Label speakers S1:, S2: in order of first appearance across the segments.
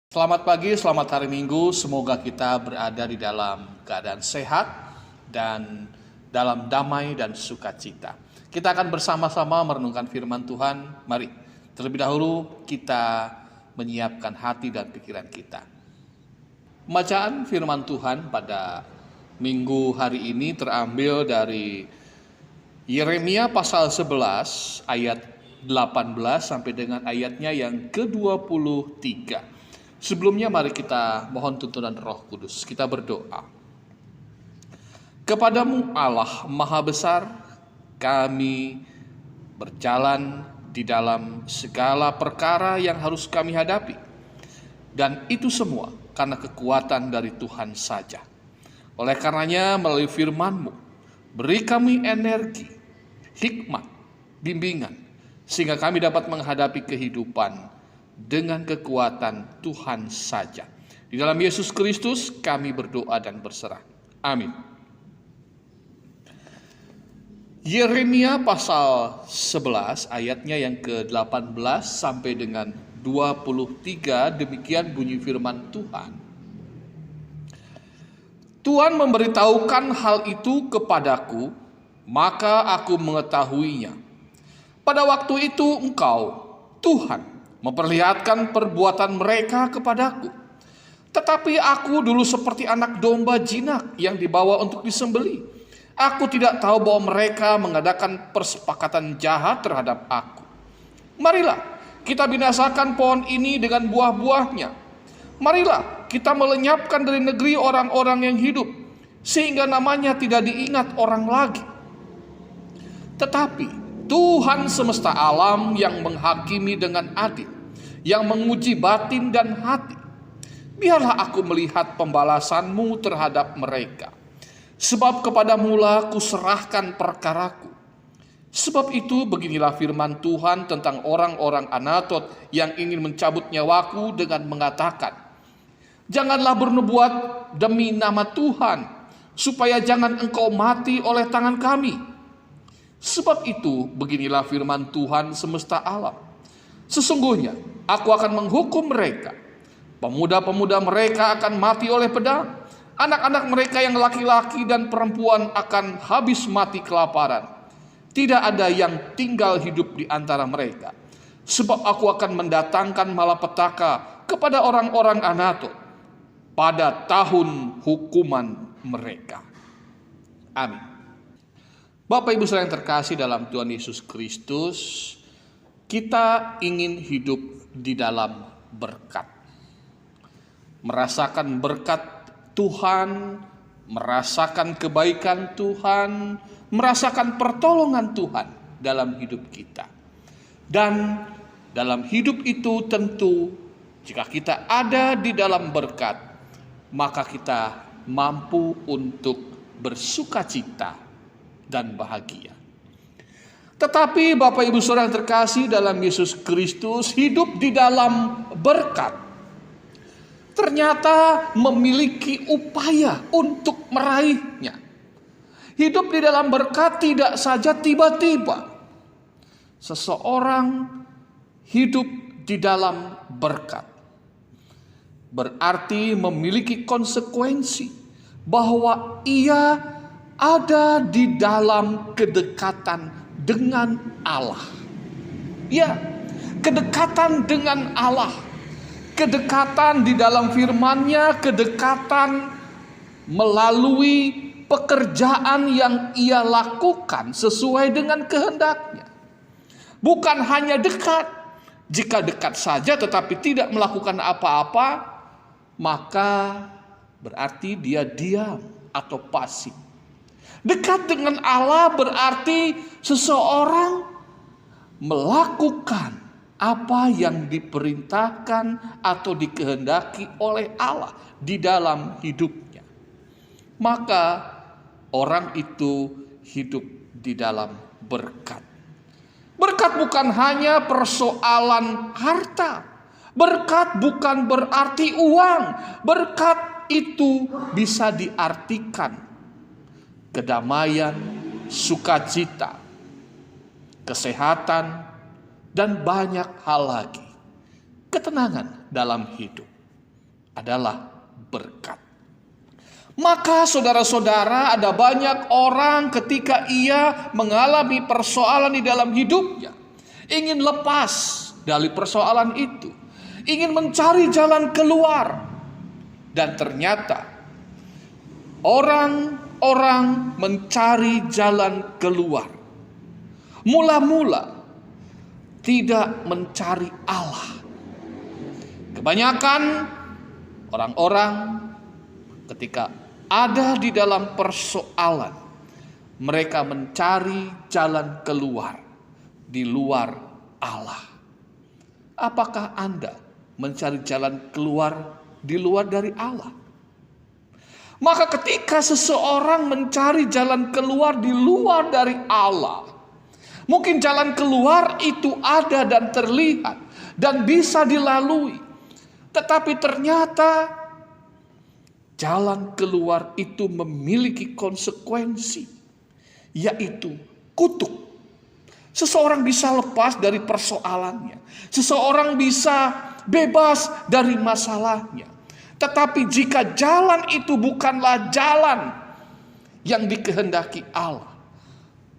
S1: Selamat pagi, selamat hari Minggu. Semoga kita berada di dalam keadaan sehat dan dalam damai dan sukacita. Kita akan bersama-sama merenungkan firman Tuhan. Mari, terlebih dahulu kita menyiapkan hati dan pikiran kita. Pembacaan firman Tuhan pada minggu hari ini terambil dari Yeremia pasal 11 ayat 18 sampai dengan ayatnya yang ke-23. Sebelumnya mari kita mohon tuntunan Roh Kudus. Kita berdoa. Kepadamu Allah Maha Besar, kami berjalan di dalam segala perkara yang harus kami hadapi. Dan itu semua karena kekuatan dari Tuhan saja. Oleh karenanya melalui firman-Mu, beri kami energi, hikmat, bimbingan, sehingga kami dapat menghadapi kehidupan dengan kekuatan Tuhan saja. Di dalam Yesus Kristus kami berdoa dan berserah. Amin. Yeremia pasal 11 ayatnya yang ke-18 sampai dengan 23, demikian bunyi firman Tuhan. Tuhan memberitahukan hal itu kepadaku, maka aku mengetahuinya. Pada waktu itu engkau, Tuhan, memperlihatkan perbuatan mereka kepadaku. Tetapi aku dulu seperti anak domba jinak yang dibawa untuk disembelih. Aku tidak tahu bahwa mereka mengadakan persepakatan jahat terhadap aku. Marilah kita binasakan pohon ini dengan buah-buahnya. Marilah kita melenyapkan dari negeri orang-orang yang hidup, sehingga namanya tidak diingat orang lagi. Tetapi Tuhan semesta alam yang menghakimi dengan adil, yang menguji batin dan hati, biarlah aku melihat pembalasan-Mu terhadap mereka. Sebab kepadamu-lah kuserahkan perkaraku. Sebab itu beginilah firman Tuhan tentang orang-orang Anatot yang ingin mencabut nyawaku dengan mengatakan, janganlah bernubuat demi nama Tuhan, supaya jangan engkau mati oleh tangan kami. Sebab itu beginilah firman Tuhan semesta alam. Sesungguhnya aku akan menghukum mereka. Pemuda-pemuda mereka akan mati oleh pedang. Anak-anak mereka yang laki-laki dan perempuan akan habis mati kelaparan. Tidak ada yang tinggal hidup di antara mereka. Sebab aku akan mendatangkan malapetaka kepada orang-orang Anatot pada tahun hukuman mereka. Amin. Bapak Ibu saudara yang terkasih dalam Tuhan Yesus Kristus, kita ingin hidup di dalam berkat. Merasakan berkat Tuhan, merasakan kebaikan Tuhan, merasakan pertolongan Tuhan dalam hidup kita. Dan dalam hidup itu tentu jika kita ada di dalam berkat, maka kita mampu untuk bersukacita dan bahagia. Tetapi Bapak Ibu Saudara yang terkasih dalam Yesus Kristus, hidup di dalam berkat ternyata memiliki upaya untuk meraihnya. Hidup di dalam berkat tidak saja tiba-tiba. Seseorang hidup di dalam berkat berarti memiliki konsekuensi bahwa ia ada di dalam kedekatan dengan Allah. Ya, kedekatan dengan Allah. Kedekatan di dalam firman-Nya, kedekatan melalui pekerjaan yang ia lakukan sesuai dengan kehendak-Nya. Bukan hanya dekat. Jika dekat saja tetapi tidak melakukan apa-apa, maka berarti dia diam atau pasif. Dekat dengan Allah berarti seseorang melakukan apa yang diperintahkan atau dikehendaki oleh Allah di dalam hidupnya. Maka orang itu hidup di dalam berkat. Berkat bukan hanya persoalan harta. Berkat bukan berarti uang. Berkat itu bisa diartikan kedamaian, sukacita, kesehatan, dan banyak hal lagi. Ketenangan dalam hidup. adalah berkat. Maka saudara-saudara, ada banyak orang ketika ia mengalami persoalan di dalam hidupnya, ingin lepas dari persoalan itu, ingin mencari jalan keluar. Dan ternyata orang-orang mencari jalan keluar mula-mula tidak mencari Allah. Kebanyakan orang-orang ketika ada di dalam persoalan, mereka mencari jalan keluar di luar Allah. Apakah Anda mencari jalan keluar di luar dari Allah? Maka ketika seseorang mencari jalan keluar di luar dari Allah, mungkin jalan keluar itu ada dan terlihat dan bisa dilalui. Tetapi ternyata jalan keluar itu memiliki konsekuensi, yaitu kutuk. Seseorang bisa lepas dari persoalannya. Seseorang bisa bebas dari masalahnya. Tetapi jika jalan itu bukanlah jalan yang dikehendaki Allah,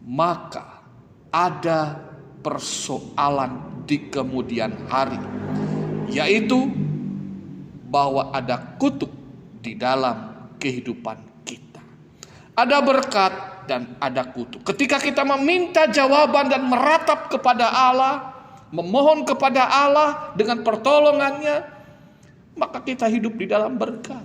S1: maka ada persoalan di kemudian hari, yaitu bahwa ada kutuk di dalam kehidupan kita. Ada berkat dan ada kutuk. Ketika kita meminta jawaban dan meratap kepada Allah, memohon kepada Allah dengan pertolongannya, maka kita hidup di dalam berkat.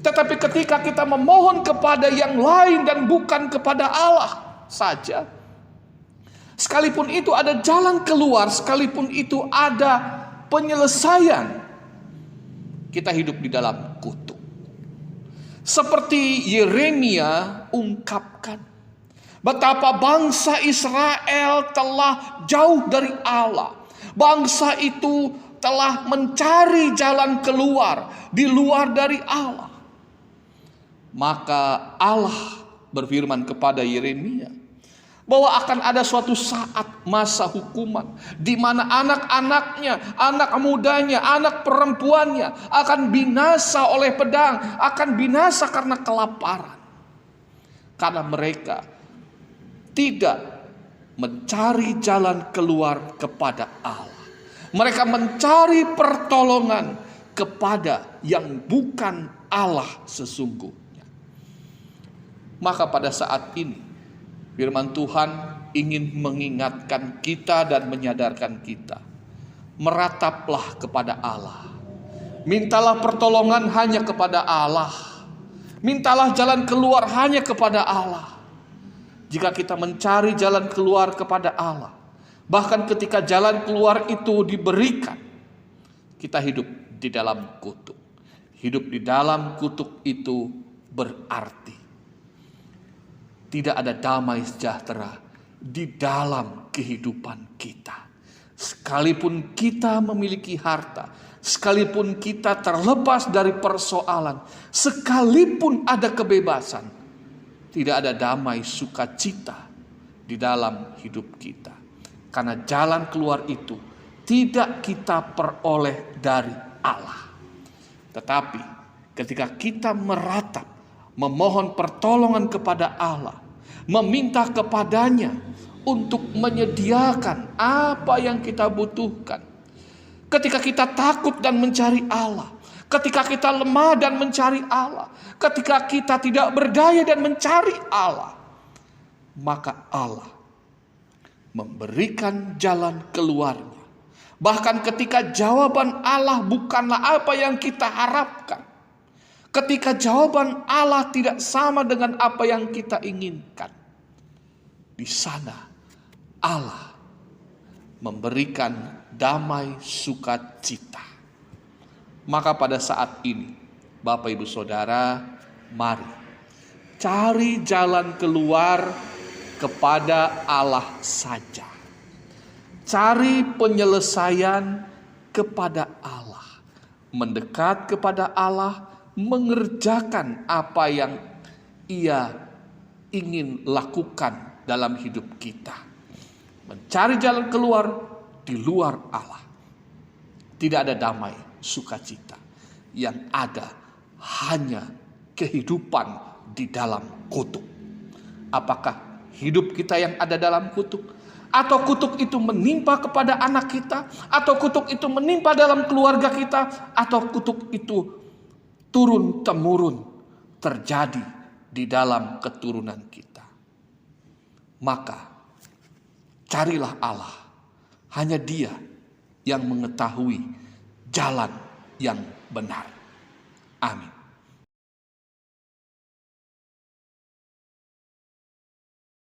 S1: Tetapi ketika kita memohon kepada yang lain dan bukan kepada Allah saja, sekalipun itu ada jalan keluar, sekalipun itu ada penyelesaian, kita hidup di dalam kutuk. Seperti Yeremia ungkapkan, betapa bangsa Israel telah jauh dari Allah. Bangsa itu telah mencari jalan keluar di luar dari Allah. Maka Allah berfirman kepada Yeremia bahwa akan ada suatu saat masa hukuman di mana anak-anaknya, anak mudanya, anak perempuannya akan binasa oleh pedang, akan binasa karena kelaparan. Karena mereka tidak mencari jalan keluar kepada Allah. Mereka mencari pertolongan kepada yang bukan Allah sesungguhnya. Maka pada saat ini firman Tuhan ingin mengingatkan kita dan menyadarkan kita. Merataplah kepada Allah. Mintalah pertolongan hanya kepada Allah. Mintalah jalan keluar hanya kepada Allah. Jika kita mencari jalan keluar kepada Allah, bahkan ketika jalan keluar itu diberikan, kita hidup di dalam kutuk. Hidup di dalam kutuk itu berarti tidak ada damai sejahtera di dalam kehidupan kita. Sekalipun kita memiliki harta, sekalipun kita terlepas dari persoalan, sekalipun ada kebebasan, tidak ada damai sukacita di dalam hidup kita. Karena jalan keluar itu tidak kita peroleh dari Allah. Tetapi ketika kita meratap, memohon pertolongan kepada Allah, meminta kepadanya untuk menyediakan apa yang kita butuhkan. Ketika kita takut dan mencari Allah, ketika kita lemah dan mencari Allah, ketika kita tidak berdaya dan mencari Allah, maka Allah memberikan jalan keluarnya. Bahkan ketika jawaban Allah bukanlah apa yang kita harapkan, ketika jawaban Allah tidak sama dengan apa yang kita inginkan, di sana Allah memberikan damai sukacita. Maka pada saat ini, Bapak Ibu Saudara, mari cari jalan keluar kepada Allah saja. Cari penyelesaian kepada Allah. Mendekat kepada Allah, mengerjakan apa yang Ia ingin lakukan dalam hidup kita. Mencari jalan keluar di luar Allah. Tidak ada damai sukacita. yang ada hanya kehidupan di dalam kutuk. Apakah hidup kita yang ada dalam kutuk? Atau kutuk itu menimpa kepada anak kita? Atau kutuk itu menimpa dalam keluarga kita? Atau kutuk itu turun-temurun terjadi di dalam keturunan kita? Maka carilah Allah. Hanya Dia yang mengetahui jalan yang benar. Amin.